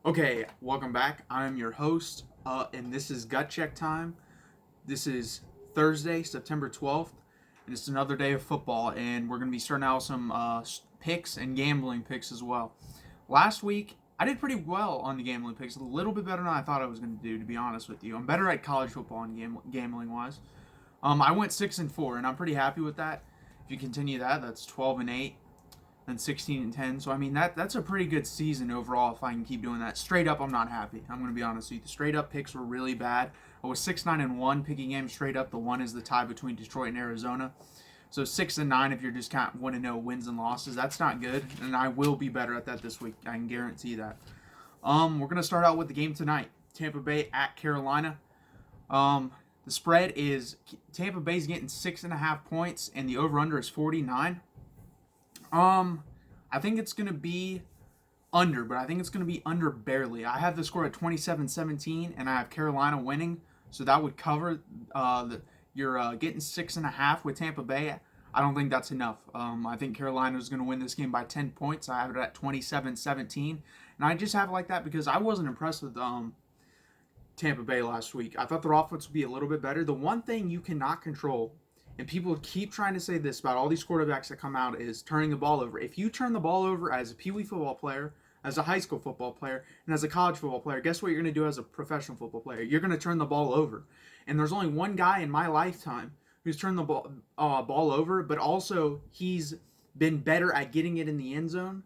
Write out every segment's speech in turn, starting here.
Okay, welcome back. I'm your host, and this is Gut Check time. This is Thursday, September 12th, and it's another day of football, and we're going to be starting out with some picks and gambling picks as well. Last week, I did pretty well on the gambling picks, a little bit better than I thought I was going to do, to be honest with you. I'm better at college football and gambling wise. I went 6-4, and I'm pretty happy with that. If you continue that, that's 12-8 and 16-10. So I mean that's a pretty good season overall if I can keep doing that. Straight up, I'm not happy. I'm gonna be honest with you. The straight up picks were really bad. I was 6-9-1 picking games straight up. The one is the tie between Detroit and Arizona. So 6-9 if you're just kind of want to know wins and losses. That's not good, and I will be better at that this week. I can guarantee that. We're gonna start out with the game tonight. Tampa Bay at Carolina. The spread is Tampa Bay's getting 6.5 points, and the over under is 49. I think it's going to be under, but I think it's going to be under barely. I have the score at 27-17, and I have Carolina winning, so that would cover you're getting 6.5 with Tampa Bay. I don't think that's enough. I think Carolina is going to win this game by 10 points. I have it at 27-17, and I just have it like that because I wasn't impressed with Tampa Bay last week. I thought their offense would be a little bit better. The one thing you cannot control, and people keep trying to say this about all these quarterbacks that come out, is turning the ball over. If you turn the ball over as a Pee Wee football player, as a high school football player, and as a college football player, guess what you're going to do as a professional football player? You're going to turn the ball over. And there's only one guy in my lifetime who's turned the ball over, but also he's been better at getting it in the end zone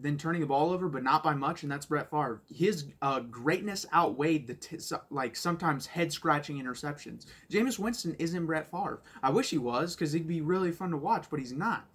than turning the ball over, but not by much, and that's Brett Favre. His greatness outweighed the sometimes head scratching interceptions. Jameis Winston isn't Brett Favre. I wish he was because he'd be really fun to watch, but he's not.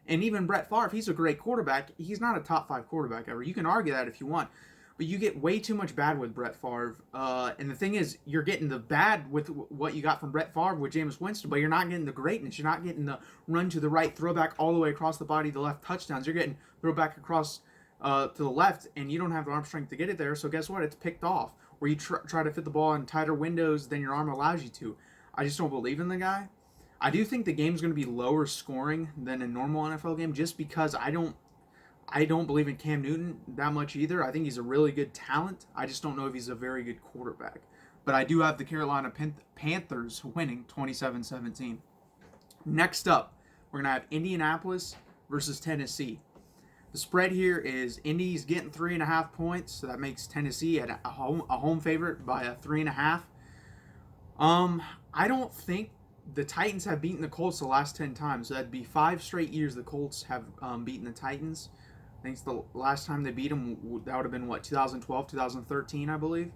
And even Brett Favre, he's a great quarterback. He's not a top 5 quarterback ever. You can argue that if you want, but you get way too much bad with Brett Favre. And the thing is, you're getting the bad with what you got from Brett Favre with Jameis Winston, but you're not getting the greatness. You're not getting the run to the right, throwback all the way across the body, the left touchdowns. You're getting throwback across to the left, and you don't have the arm strength to get it there. So guess what? It's picked off. Where you try to fit the ball in tighter windows than your arm allows you to. I just don't believe in the guy. I do think the game's going to be lower scoring than a normal NFL game, just because I don't believe in Cam Newton that much either. I think he's a really good talent. I just don't know if he's a very good quarterback. But I do have the Carolina Panthers winning 27-17. Next up, we're going to have Indianapolis versus Tennessee. The spread here is Indy's getting 3.5 points, so that makes Tennessee at a home favorite by a 3.5. I don't think the Titans have beaten the Colts the last 10 times. So that'd be 5 straight years the Colts have beaten the Titans. I think it's the last time they beat them, that would have been, 2012, 2013, I believe.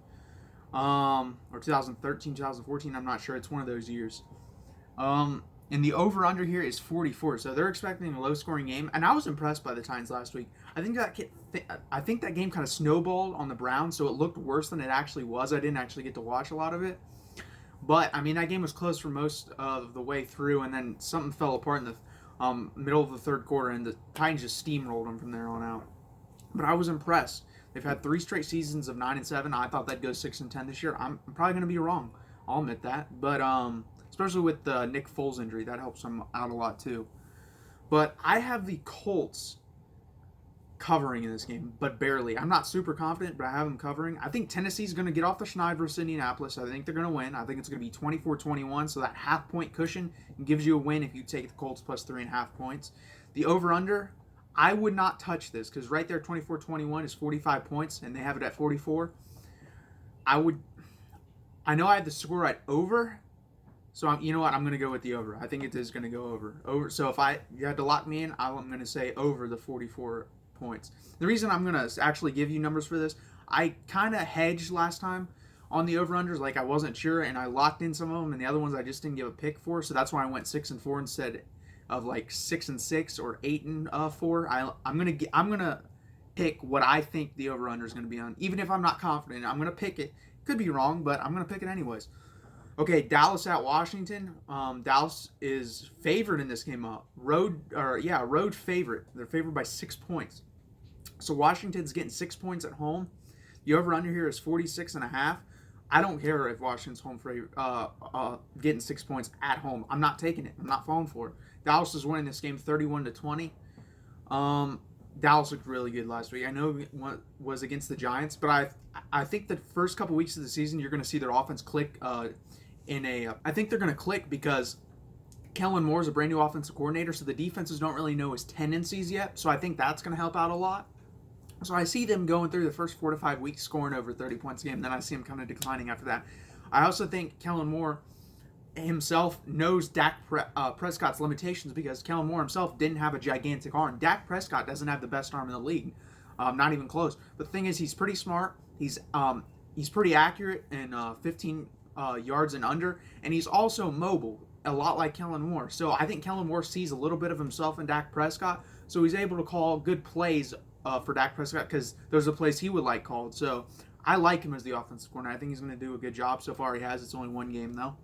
Or 2013, 2014, I'm not sure. It's one of those years. And the over-under here is 44, so they're expecting a low-scoring game. And I was impressed by the Titans last week. I think that game kind of snowballed on the Browns, so it looked worse than it actually was. I didn't actually get to watch a lot of it. But, I mean, that game was close for most of the way through, and then something fell apart in the middle of the third quarter, and the Titans just steamrolled them from there on out. But I was impressed. They've had 3 straight seasons of 9-7. I thought they'd go 6-10 this year. I'm probably going to be wrong. I'll admit that. But especially with the Nick Foles injury, that helps them out a lot too. But I have the Colts covering in this game, but barely. I'm not super confident, but I have them covering. I think Tennessee's going to get off the schneid versus Indianapolis. I think they're going to win. I think it's going to be 24-21, so that half-point cushion gives you a win if you take the Colts plus 3.5 points. The over-under, I would not touch this because right there, 24-21 is 45 points, and they have it at 44. I know I had the score at over, so you know what? I'm going to go with the over. I think it is going to go over. So if you had to lock me in, I'm going to say over the 44 points. The reason I'm going to actually give you numbers for this, I kind of hedged last time on the over-unders. Like I wasn't sure, and I locked in some of them, and the other ones I just didn't give a pick for. So that's why I went 6-4 instead of like 6-6 or 8-4. I'm gonna pick what I think the over-under is going to be on, even if I'm not confident. I'm going to pick it. Could be wrong, but I'm going to pick it anyways. Okay, Dallas at Washington. Dallas is favored in this game. Road favorite. They're favored by 6 points. So Washington's getting 6 points at home. The over/under here is 46.5. I don't care if Washington's home for getting 6 points at home. I'm not taking it. I'm not falling for it. Dallas is winning this game 31-20. Dallas looked really good last week. I know it was against the Giants, but I think the first couple weeks of the season you're going to see their offense click. I think they're going to click because Kellen Moore is a brand new offensive coordinator, so the defenses don't really know his tendencies yet. So I think that's going to help out a lot. So I see them going through the first 4 to 5 weeks scoring over 30 points a game. Then I see them kind of declining after that. I also think Kellen Moore himself knows Prescott's limitations because Kellen Moore himself didn't have a gigantic arm. Dak Prescott doesn't have the best arm in the league, not even close. But the thing is, he's pretty smart. He's pretty accurate in 15 yards and under, and he's also mobile, a lot like Kellen Moore. So I think Kellen Moore sees a little bit of himself in Dak Prescott, so he's able to call good plays for Dak Prescott because those are plays he would like called. So I like him as the offensive coordinator. I think he's going to do a good job so far. He has. It's only one game though.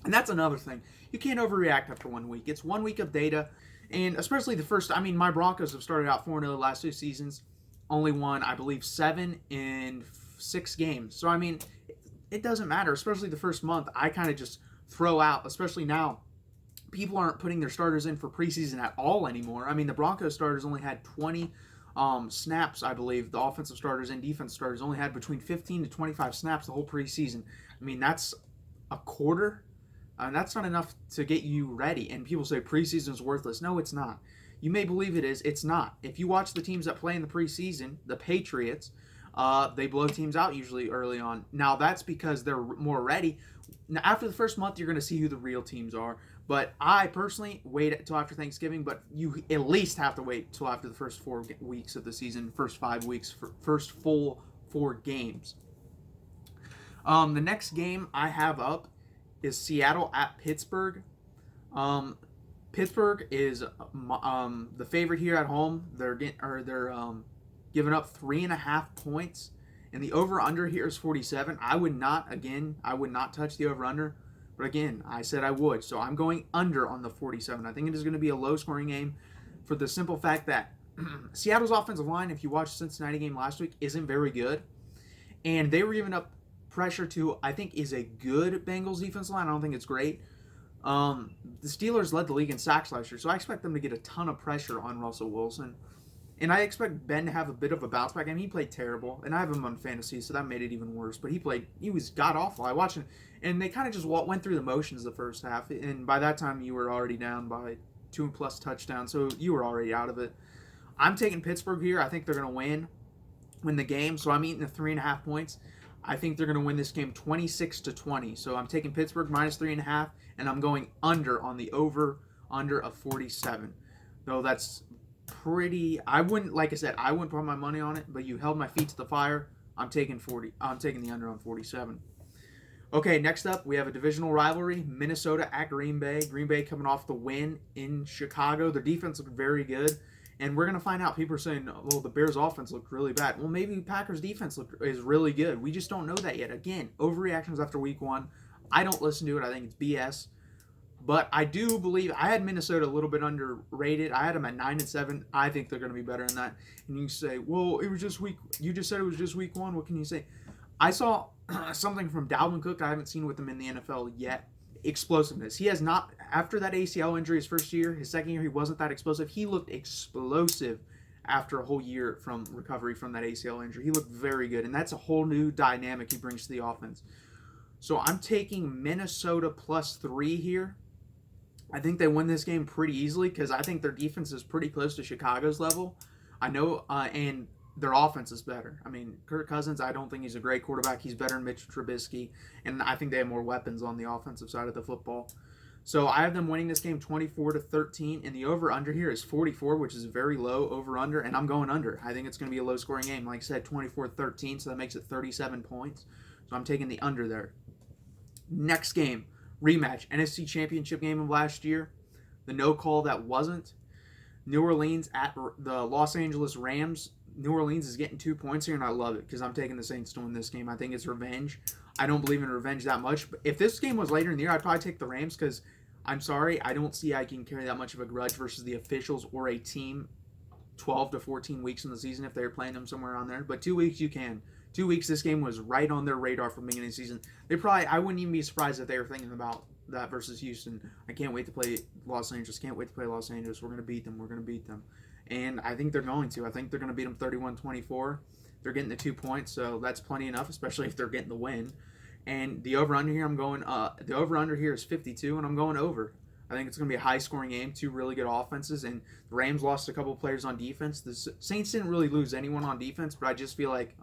And that's another thing. You can't overreact after 1 week. It's 1 week of data. And especially the first, I mean, my Broncos have started out 4-0 the last 2 seasons. Only won, I believe, 7 in 6 games. So, I mean, it doesn't matter. Especially the first month. I kind of just throw out, especially now, people aren't putting their starters in for preseason at all anymore. I mean, the Broncos starters only had 20 snaps, I believe. The offensive starters and defense starters only had between 15 to 25 snaps the whole preseason. I mean, that's a quarter. That's not enough to get you ready. And people say preseason is worthless. No, it's not. You may believe it is. It's not. If you watch the teams that play in the preseason, the Patriots, they blow teams out usually early on. Now, that's because they're more ready. Now, after the first month, you're going to see who the real teams are. But I personally wait until after Thanksgiving, but you at least have to wait until after the first 4 weeks of the season, first 5 weeks, first full 4 games. The next game I have up is Seattle at Pittsburgh. Pittsburgh is the favorite here at home. They're giving up 3.5 points, and the over/under here is 47. I would not touch the over/under, but again, I said I would, so I'm going under on the 47. I think it is going to be a low-scoring game for the simple fact that Seattle's offensive line, if you watched the Cincinnati game last week, isn't very good, and they were giving up pressure to, I think, is a good Bengals defense line. I don't think it's great. The Steelers led the league in sacks last year, so I expect them to get a ton of pressure on Russell Wilson. And I expect Ben to have a bit of a bounce back. I mean, he played terrible, and I have him on fantasy, so that made it even worse. But he was god-awful. I watched him, and they kind of just went through the motions the first half, and by that time, you were already down by 2+ touchdowns, so you were already out of it. I'm taking Pittsburgh here. I think they're going to win the game, so I'm eating the 3.5 points. I think they're going to win this game 26-20. So I'm taking Pittsburgh minus 3.5, and I'm going under on the over/under of 47. Though that's pretty. I wouldn't put my money on it, but you held my feet to the fire. I'm taking the under on 47. Okay, next up we have a divisional rivalry: Minnesota at Green Bay. Green Bay coming off the win in Chicago. Their defense looked very good. And we're going to find out. People are saying, well, the Bears' offense looked really bad. Well, maybe Packers' defense is really good. We just don't know that yet. Again, overreactions after week 1. I don't listen to it. I think it's BS. But I do believe I had Minnesota a little bit underrated. I had them at 9-7. I think they're going to be better than that. And you say, well, it was just you just said it was just week 1. What can you say? I saw something from Dalvin Cook I haven't seen with him in the NFL yet. Explosiveness. He has not, after that ACL injury his first year, his second year, he wasn't that explosive. He looked explosive after a whole year from recovery from that ACL injury. He looked very good, and that's a whole new dynamic he brings to the offense. So I'm taking Minnesota +3 here. I think they win this game pretty easily because I think their defense is pretty close to Chicago's level. I know, and their offense is better. I mean, Kirk Cousins, I don't think he's a great quarterback. He's better than Mitch Trubisky, and I think they have more weapons on the offensive side of the football. So I have them winning this game 24-13, and the over/under here is 44, which is very low over/under, and I'm going under. I think it's going to be a low-scoring game. Like I said, 24-13, so that makes it 37 points. So I'm taking the under there. Next game, rematch, NFC Championship game of last year. The no call that wasn't. New Orleans at the Los Angeles Rams. New Orleans is getting 2 points here, and I love it because I'm taking the Saints to win this game. I think it's revenge. I don't believe in revenge that much. But if this game was later in the year, I'd probably take the Rams because, I'm sorry, I don't see I can carry that much of a grudge versus the officials or a team 12 to 14 weeks in the season if they're playing them somewhere on there. But 2 weeks, you can. 2 weeks, this game was right on their radar from the beginning of the season. I wouldn't even be surprised if they were thinking about that versus Houston. I can't wait to play Los Angeles. Can't wait to play Los Angeles. We're going to beat them. and I think they're going to. I think they're going to beat them 31-24. They're getting the 2 points, so that's plenty enough, especially if they're getting the win. And the over-under here, I'm going. The over-under here is 52, and I'm going over. I think it's going to be a high-scoring game. Two really good offenses, and the Rams lost a couple of players on defense. The Saints didn't really lose anyone on defense, but I just feel like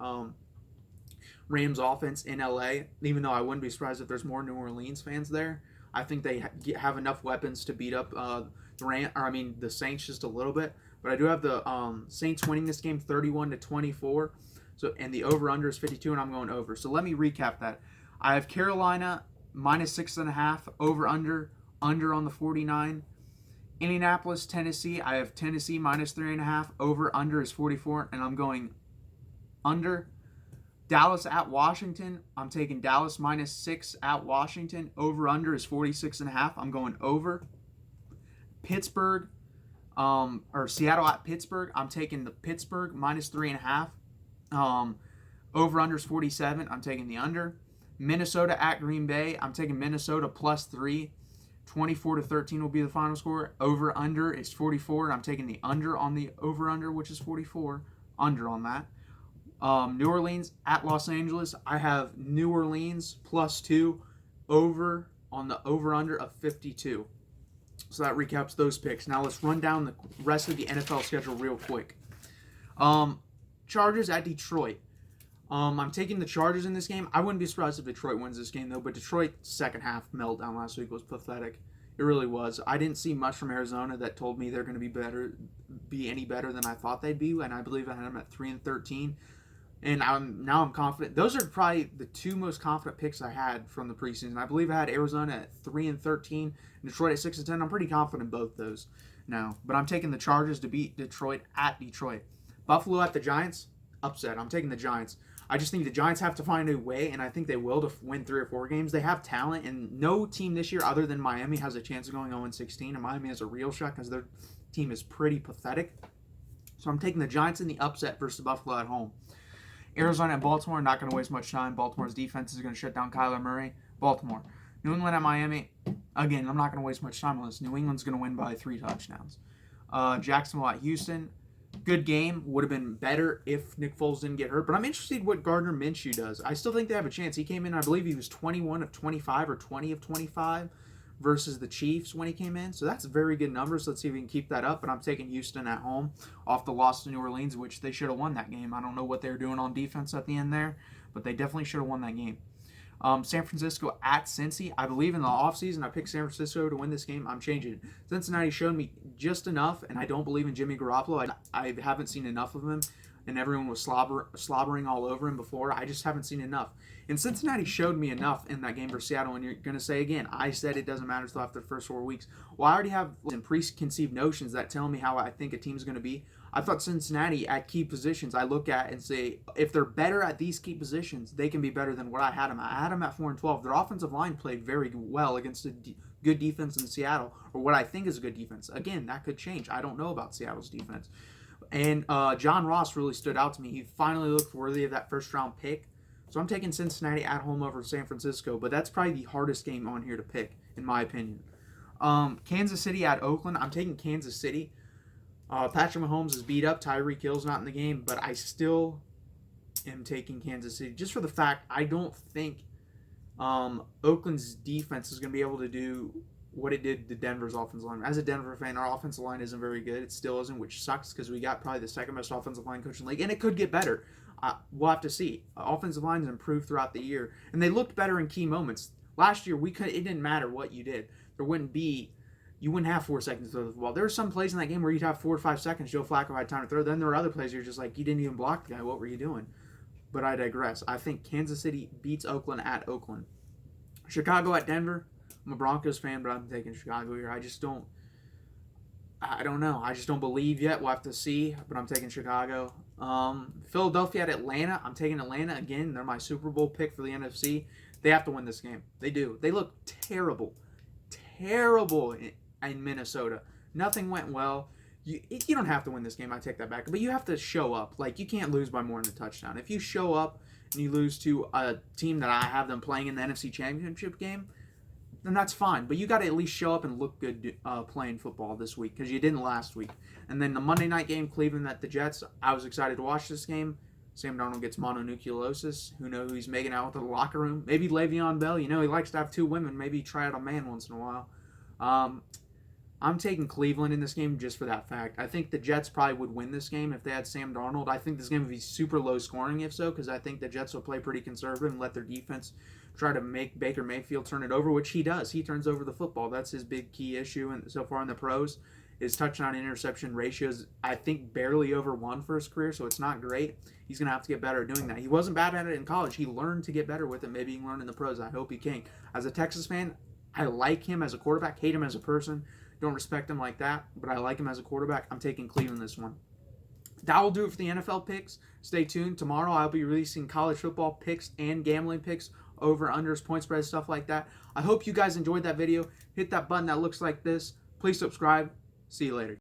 Rams offense in LA, even though I wouldn't be surprised if there's more New Orleans fans there, I think they have enough weapons to beat up the Saints just a little bit. But I do have the Saints winning this game 31-24. So, and the over-under is 52, and I'm going over. So let me recap that. I have Carolina minus 6.5, over-under on the 49. Indianapolis, Tennessee. I have Tennessee minus 3.5, over-under is 44, and I'm going under. Dallas at Washington. I'm taking Dallas minus 6 at Washington. Over-under is 46.5. I'm going over. Pittsburgh, or Seattle at Pittsburgh. I'm taking the Pittsburgh minus 3.5. Over-under is 47. I'm taking the under. Minnesota at Green Bay. I'm taking Minnesota plus 3. 24-13 will be the final score. Over-under is 44. I'm taking the under on the over-under, which is 44. Under on that. New Orleans at Los Angeles. I have New Orleans plus 2, over on the over-under of 52. So that recaps those picks. Now let's run down the rest of the NFL schedule real quick. Chargers at Detroit. I'm taking the Chargers in this game. I wouldn't be surprised if Detroit wins this game, though, but Detroit's second half meltdown last week was pathetic. It really was. I didn't see much from Arizona that told me they're going to be any better than I thought they'd be, and I believe I had them at 3-13. And I'm confident. Those are probably the two most confident picks I had from the preseason. I believe I had Arizona at 3-13 and Detroit at 6-10. I'm pretty confident in both those now. But I'm taking the Chargers to beat Detroit at Detroit. Buffalo at the Giants, upset. I'm taking the Giants. I just think the Giants have to find a way, and I think they will, to win 3 or 4 games. They have talent, and no team this year other than Miami has a chance of going 0-16, and Miami has a real shot because their team is pretty pathetic. So I'm taking the Giants in the upset versus Buffalo at home. Arizona and Baltimore, not going to waste much time. Baltimore's defense is going to shut down Kyler Murray. Baltimore. New England at Miami. Again, I'm not going to waste much time on this. New England's going to win by 3 touchdowns. Jacksonville at Houston. Good game. Would have been better if Nick Foles didn't get hurt. But I'm interested in what Gardner Minshew does. I still think they have a chance. He came in, I believe he was 21 of 25 or 20 of 25 versus the Chiefs when he came in. So that's very good numbers. Let's see if we can keep that up. But I'm taking Houston at home off the loss to New Orleans, which they should have won that game. I don't know what they were doing on defense at the end there, but they definitely should have won that game. San Francisco at Cincy. I believe in the offseason I picked San Francisco to win this game. I'm changing it. Cincinnati showed me just enough, and I don't believe in Jimmy Garoppolo. I haven't seen enough of him, and everyone was slobbering all over him before. I just haven't seen enough. And Cincinnati showed me enough in that game for Seattle, and you're going to say again, I said it doesn't matter until after the first 4 weeks. Well, I already have some preconceived notions that tell me how I think a team's going to be. I thought Cincinnati at key positions, I look at and say, if they're better at these key positions, they can be better than what I had them at. I had them at 4-12. Their offensive line played very well against a good defense in Seattle, or what I think is a good defense. Again, that could change. I don't know about Seattle's defense. And John Ross really stood out to me. He finally looked worthy of that first-round pick. So I'm taking Cincinnati at home over San Francisco, but that's probably the hardest game on here to pick, in my opinion. Kansas City at Oakland. I'm taking Kansas City. Patrick Mahomes is beat up. Tyreek Hill's not in the game, but I still am taking Kansas City just for the fact I don't think Oakland's defense is going to be able to do what it did to Denver's offensive line. As a Denver fan, our offensive line isn't very good. It still isn't, which sucks because we got probably the second best offensive line coach in the league, and it could get better. We'll have to see. Offensive line has improved throughout the year, and they looked better in key moments. Last year, it didn't matter what you did. You wouldn't have 4 seconds to throw the ball. There were some plays in that game where you'd have 4 or 5 seconds. Joe Flacco had time to throw. Then there were other plays where you're just like, you didn't even block the guy. What were you doing? But I digress. I think Kansas City beats Oakland at Oakland. Chicago at Denver. I'm a Broncos fan, but I'm taking Chicago here. I don't know. I just don't believe yet. We'll have to see, but I'm taking Chicago. Philadelphia at Atlanta. I'm taking Atlanta again. They're my Super Bowl pick for the NFC. They have to win this game. They do. They look terrible. Terrible in Minnesota. Nothing went well. You don't have to win this game. I take that back. But you have to show up. Like, you can't lose by more than a touchdown. If you show up and you lose to a team that I have them playing in the NFC Championship game, then that's fine. But you got to at least show up and look good playing football this week because you didn't last week. And then the Monday night game, Cleveland at the Jets. I was excited to watch this game. Sam Darnold gets mononucleosis. Who knows who he's making out with in the locker room? Maybe Le'Veon Bell. You know, he likes to have two women. Maybe try out a man once in a while. I'm taking Cleveland in this game just for that fact. I think the Jets probably would win this game if they had Sam Darnold. I think this game would be super low scoring if so, because I think the Jets will play pretty conservative and let their defense try to make Baker Mayfield turn it over, which he does. He turns over the football. That's his big key issue. And so far in the pros, his touchdown interception ratios, I think, barely over 1 for his career, so it's not great. He's going to have to get better at doing that. He wasn't bad at it in college. He learned to get better with it. Maybe he can learn in the pros. I hope he can. As a Texas fan, I like him as a quarterback, hate him as a person. Don't respect him like that, but I like him as a quarterback. I'm taking Cleveland this one. That will do it for the NFL picks. Stay tuned. Tomorrow I'll be releasing college football picks and gambling picks, over, unders, point spreads, stuff like that. I hope you guys enjoyed that video. Hit that button that looks like this. Please subscribe. See you later.